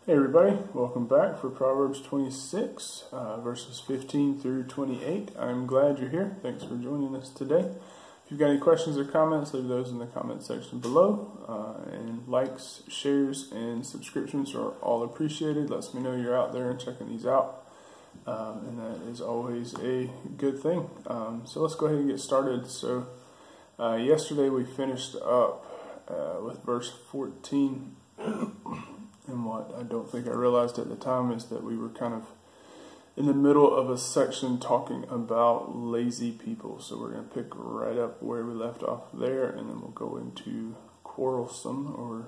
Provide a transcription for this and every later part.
Hey everybody, welcome back for Proverbs 26, verses 15 through 28. I'm glad you're here. Thanks for joining us today. If you've got any questions or comments, leave those in the comment section below. And likes, shares, and subscriptions are all appreciated. Lets me know you're out there and checking these out. And that is always a good thing. So let's go ahead and get started. So yesterday we finished up with verse 14. And what I don't think I realized at the time is that we were kind of in the middle of a section talking about lazy people. So we're going to pick right up where we left off there, and then we'll go into quarrelsome or,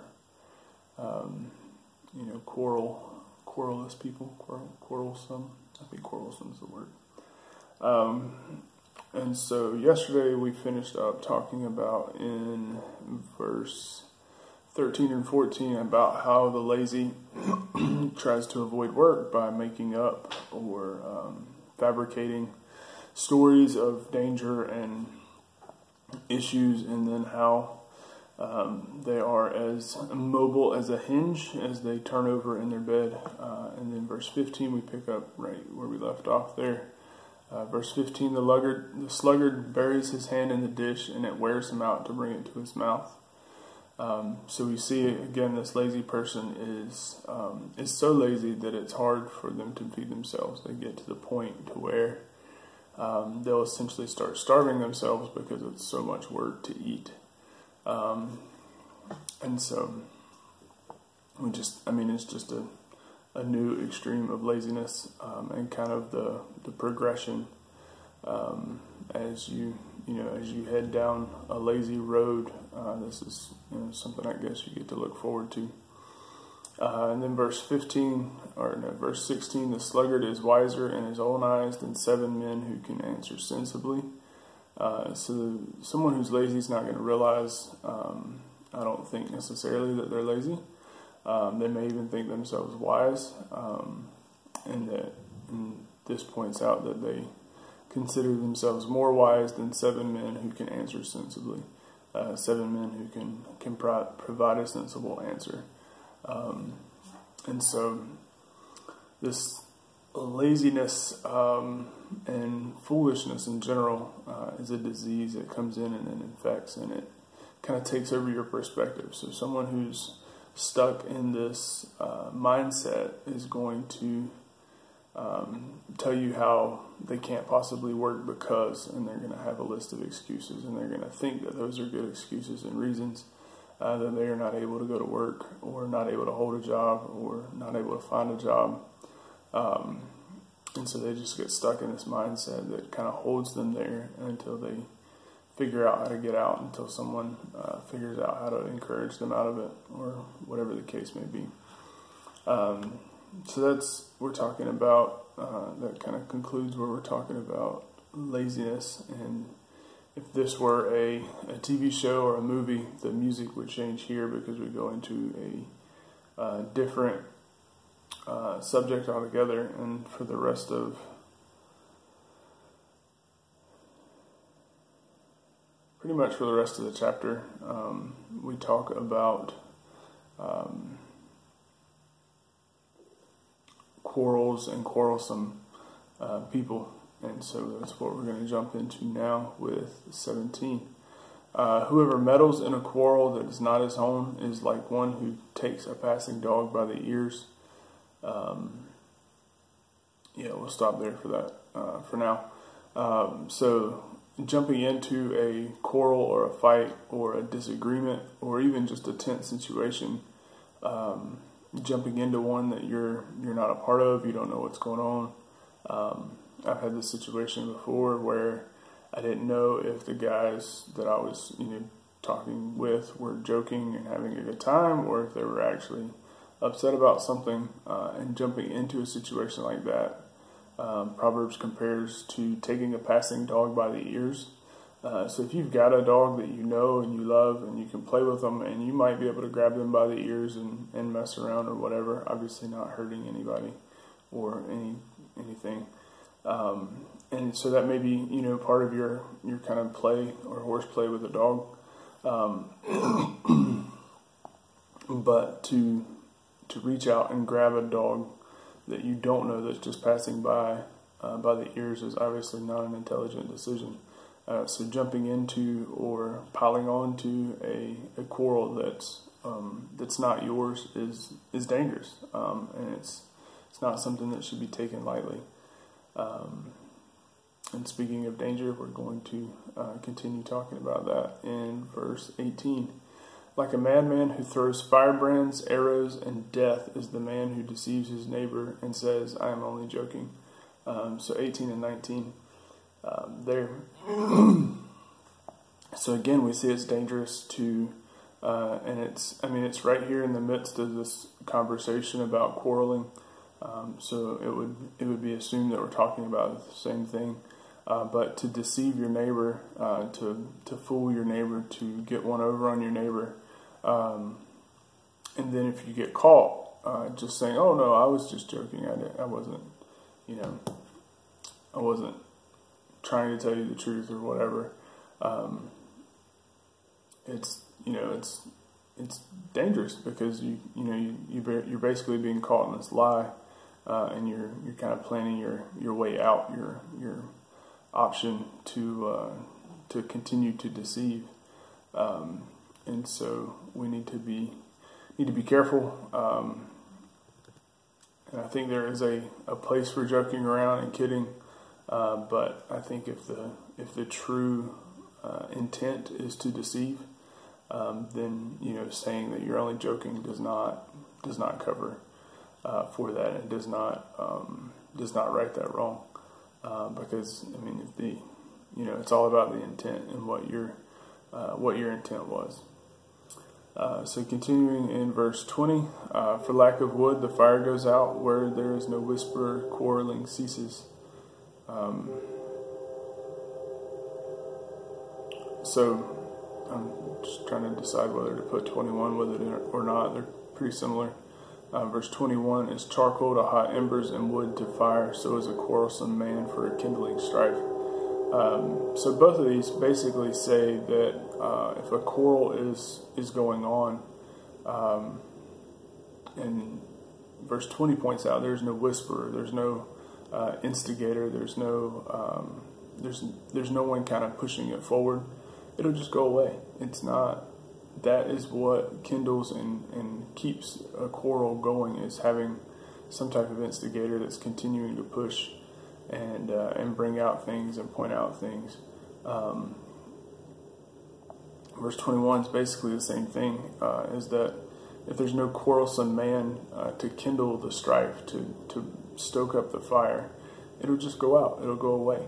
querulous people, quarrelsome. I think quarrelsome is the word. And so yesterday we finished up talking about in verse 13 and 14 about how the lazy tries to avoid work by making up or fabricating stories of danger and issues, and then how they are as mobile as a hinge as they turn over in their bed. And then verse 15 we pick up right where we left off there. Verse 15, the sluggard buries his hand in the dish, and it wears him out to bring it to his mouth. So we see again this lazy person is so lazy that it's hard for them to feed themselves. They get to the point to where they'll essentially start starving themselves because it's so much work to eat. And so it's just a new extreme of laziness, and kind of the progression as you head down a lazy road. This is something I guess you get to look forward to. And then verse 16, the sluggard is wiser in his own eyes than 7 men who can answer sensibly. So someone who's lazy is not going to realize, I don't think necessarily that they're lazy. They may even think themselves wise, and this points out that they consider themselves more wise than 7 men who can answer sensibly. 7 men who can provide a sensible answer. And so this laziness and foolishness in general is a disease that comes in and then infects, and it kind of takes over your perspective. So someone who's stuck in this mindset is going to tell you how they can't possibly work because, and they're going to have a list of excuses, and they're going to think that those are good excuses and reasons that they are not able to go to work, or not able to hold a job, or not able to find a job. And so they just get stuck in this mindset that kind of holds them there until they figure out how to get out, until someone figures out how to encourage them out of it, or whatever the case may be. So we're talking about, that kind of concludes where we're talking about laziness. And if this were a TV show or a movie, the music would change here because we go into a different subject altogether. And for the rest of pretty much for the rest of the chapter, we talk about quarrels and quarrelsome people. And so that's what we're going to jump into now with 17. Whoever meddles in a quarrel that is not his own is like one who takes a passing dog by the ears. We'll stop there for that for now. So jumping into a quarrel or a fight or a disagreement or even just a tense situation, jumping into one that you're not a part of, you don't know what's going on. I've had this situation before where I didn't know if the guys that I was talking with were joking and having a good time, or if they were actually upset about something. And jumping into a situation like that, Proverbs compares to taking a passing dog by the ears. So if you've got a dog that you know and you love and you can play with them, and you might be able to grab them by the ears and mess around or whatever, obviously not hurting anybody or anything. And so that may be, part of your kind of play or horseplay with a dog. But to reach out and grab a dog that you don't know that's just passing by the ears is obviously not an intelligent decision. So jumping into or piling on to a quarrel that's not yours is dangerous, and it's not something that should be taken lightly. And speaking of danger, we're going to continue talking about that in verse 18. Like a madman who throws firebrands, arrows, and death is the man who deceives his neighbor and says, I am only joking. So 18 and 19 there. So again, we see it's dangerous to, and it's right here in the midst of this conversation about quarreling. So it would be assumed that we're talking about the same thing. But to deceive your neighbor, to fool your neighbor, to get one over on your neighbor, and then if you get caught, just saying, "Oh no, I was just joking. I wasn't trying to tell you the truth or whatever." It's dangerous because you're basically being caught in this lie, and you're kind of planning your way out, your option to continue to deceive, and so we need to be careful. And I think there is a place for joking around and kidding, but I think if the true intent is to deceive, then saying that you're only joking does not cover for that, and does not right that wrong. Because it's all about the intent and what your intent was. So continuing in verse 20, for lack of wood the fire goes out, where there is no whisper quarreling ceases. So I'm just trying to decide whether to put 21 with it or not. They're pretty similar. Verse 21 is charcoal to hot embers and wood to fire, so is a quarrelsome man for a kindling strife. So both of these basically say that if a quarrel is going on, and verse 20 points out there's no whisperer, there's no instigator, there's no one kind of pushing it forward. It'll just go away. It's not. That is what kindles and keeps a quarrel going, is having some type of instigator that's continuing to push and bring out things and point out things. Verse 21 is basically the same thing, is that if there's no quarrelsome man to kindle the strife, to stoke up the fire, it'll just go out, it'll go away.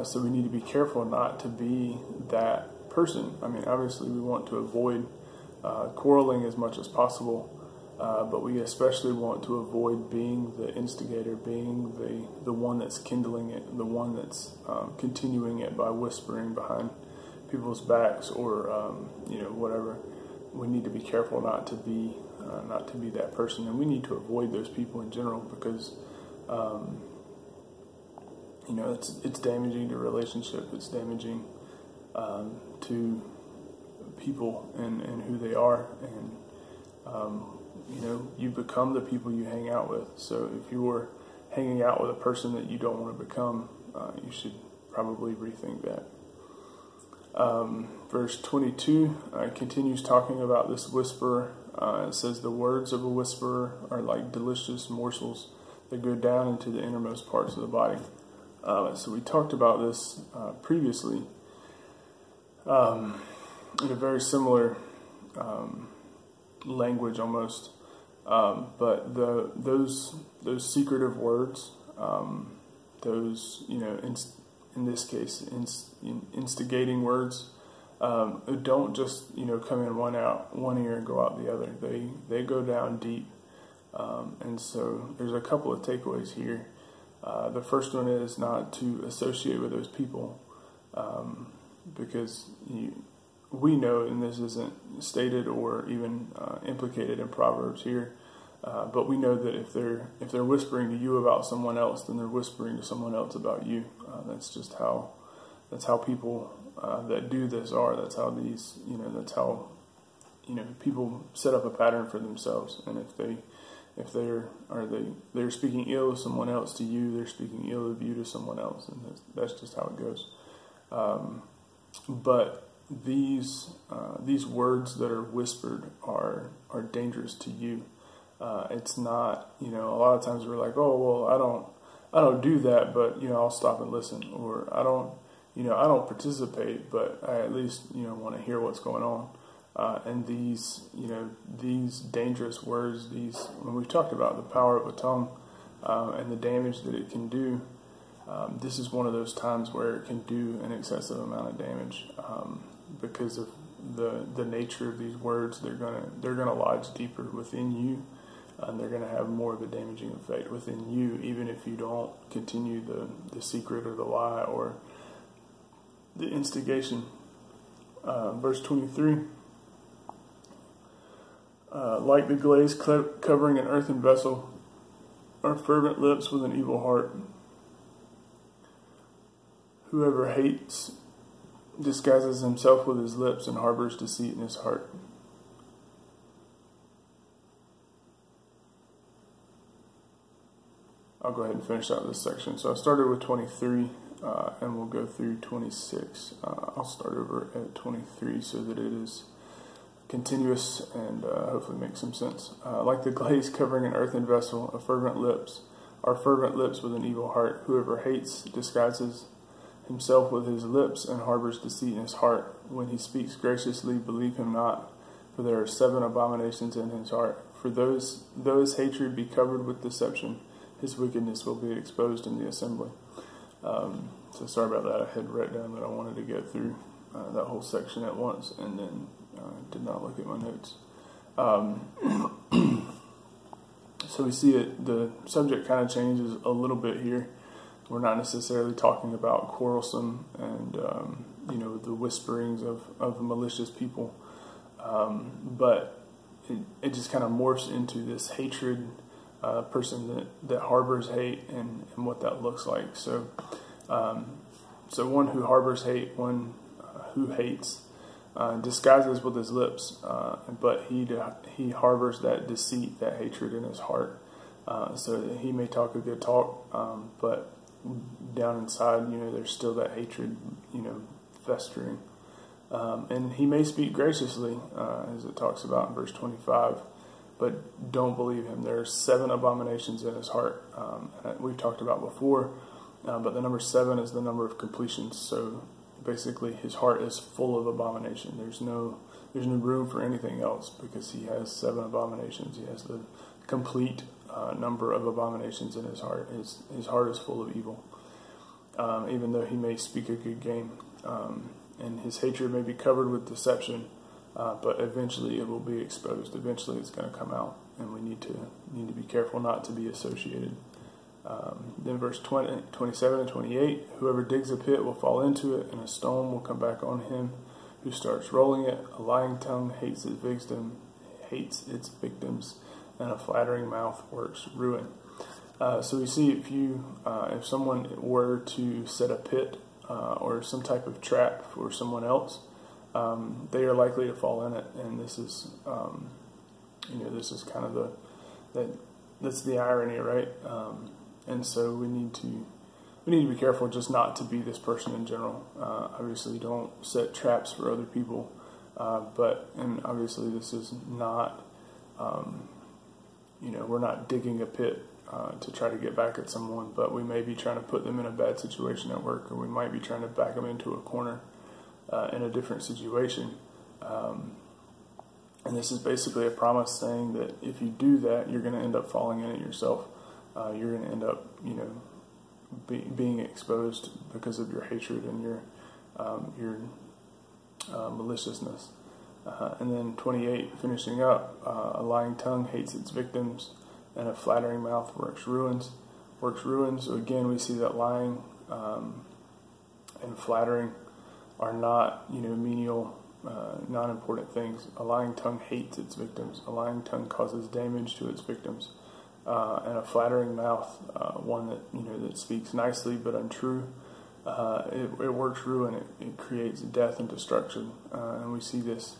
So we need to be careful not to be that person. Obviously we want to avoid quarreling as much as possible, but we especially want to avoid being the instigator, being the one that's kindling it, the one that's continuing it by whispering behind people's backs or whatever. We need to be careful not to be that person, and we need to avoid those people in general, because it's damaging to relationship. It's damaging to people and who they are, and you become the people you hang out with. So if you're hanging out with a person that you don't want to become, you should probably rethink that. Verse 22 continues talking about this whisperer. It says, the words of a whisperer are like delicious morsels that go down into the innermost parts of the body. So we talked about this previously in a very similar language almost, but those secretive words, those in this case instigating words, don't just come in one ear and go out the other. They go down deep, and so there's a couple of takeaways here. The first one is not to associate with those people, because we know, and this isn't stated or even implicated in Proverbs here, but we know that if they're whispering to you about someone else, then they're whispering to someone else about you. That's just how people that do this are. That's how people set up a pattern for themselves. And if If they're speaking ill of someone else to you, they're speaking ill of you to someone else, and that's just how it goes. But these words that are whispered are dangerous to you. It's not, a lot of times we're like, oh well, I don't do that, but I'll stop and listen, or I don't participate, but I at least want to hear what's going on. And these dangerous words, when we've talked about the power of a tongue and the damage that it can do, this is one of those times where it can do an excessive amount of damage because of the nature of these words. They're gonna lodge deeper within you, and they're gonna have more of a damaging effect within you, even if you don't continue the secret or the lie or the instigation. Verse 23. Like the glaze covering an earthen vessel, are fervent lips with an evil heart. Whoever hates disguises himself with his lips and harbors deceit in his heart. I'll go ahead and finish out this section. So I started with 23, and we'll go through 26. I'll start over at 23 so that it is continuous and hopefully makes some sense. Like the glaze covering an earthen vessel, are fervent lips with an evil heart. Whoever hates disguises himself with his lips and harbors deceit in his heart. When he speaks graciously, believe him not, for there are 7 abominations in his heart. For though his hatred be covered with deception, his wickedness will be exposed in the assembly. So sorry about that. I had written down that I wanted to get through that whole section at once, and then did not look at my notes. So we see it, the subject kind of changes a little bit here. We're not necessarily talking about quarrelsome and the whisperings of malicious people, but it just kind of morphs into this hatred, person that harbors hate, and what that looks like. So one who harbors hate, one who hates, disguises with his lips, but he harbors that deceit, that hatred in his heart. So that he may talk a good talk, but down inside, there's still that hatred, festering. And he may speak graciously, as it talks about in verse 25, but don't believe him. There are 7 abominations in his heart. We've talked about before, but the number 7 is the number of completions. So basically, his heart is full of abomination. There's no room for anything else because he has 7 abominations. He has the complete number of abominations in his heart. His heart is full of evil, even though he may speak a good game. And his hatred may be covered with deception, but eventually it will be exposed. Eventually it's going to come out, and we need to be careful not to be associated. Then verse 27 and 28, whoever digs a pit will fall into it, and a stone will come back on him who starts rolling it. A lying tongue hates its victims, and a flattering mouth works ruin. So we see if someone were to set a pit or some type of trap for someone else, they are likely to fall in it. And this is, this is kind of that's the irony, right? And so we need to be careful just not to be this person in general. Obviously, don't set traps for other people, and obviously this is not. We're not digging a pit to try to get back at someone, but we may be trying to put them in a bad situation at work, or we might be trying to back them into a corner in a different situation. And this is basically a promise saying that if you do that, you're going to end up falling in it yourself. You're going to end up, being exposed because of your hatred and your maliciousness. And then 28, finishing up, a lying tongue hates its victims, and a flattering mouth works ruins. So again, we see that lying and flattering are not, menial, non-important things. A lying tongue hates its victims. A lying tongue causes damage to its victims. And a flattering mouth, one that speaks nicely but untrue, it works ruin. It creates death and destruction. And we see this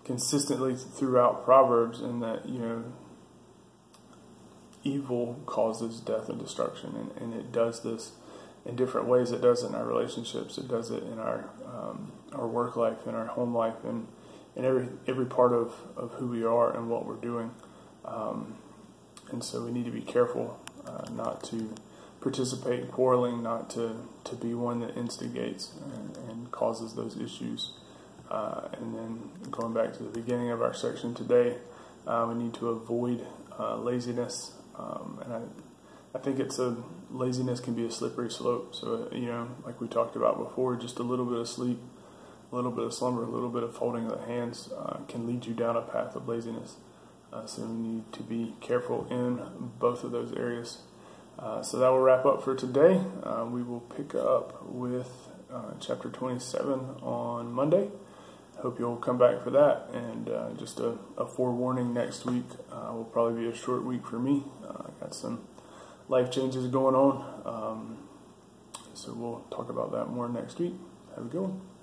consistently throughout Proverbs, in that evil causes death and destruction, and it does this in different ways. It does it in our relationships. It does it in our work life, in our home life, and in every part of who we are and what we're doing. And so we need to be careful not to participate in quarreling, not to be one that instigates and causes those issues. And then going back to the beginning of our section today, we need to avoid laziness. And I think laziness can be a slippery slope. So, like we talked about before, just a little bit of sleep, a little bit of slumber, a little bit of folding of the hands can lead you down a path of laziness. So we need to be careful in both of those areas. So that will wrap up for today. We will pick up with chapter 27 on Monday. Hope you'll come back for that. And just a forewarning, next week will probably be a short week for me. I got some life changes going on. So we'll talk about that more next week. Have a good one.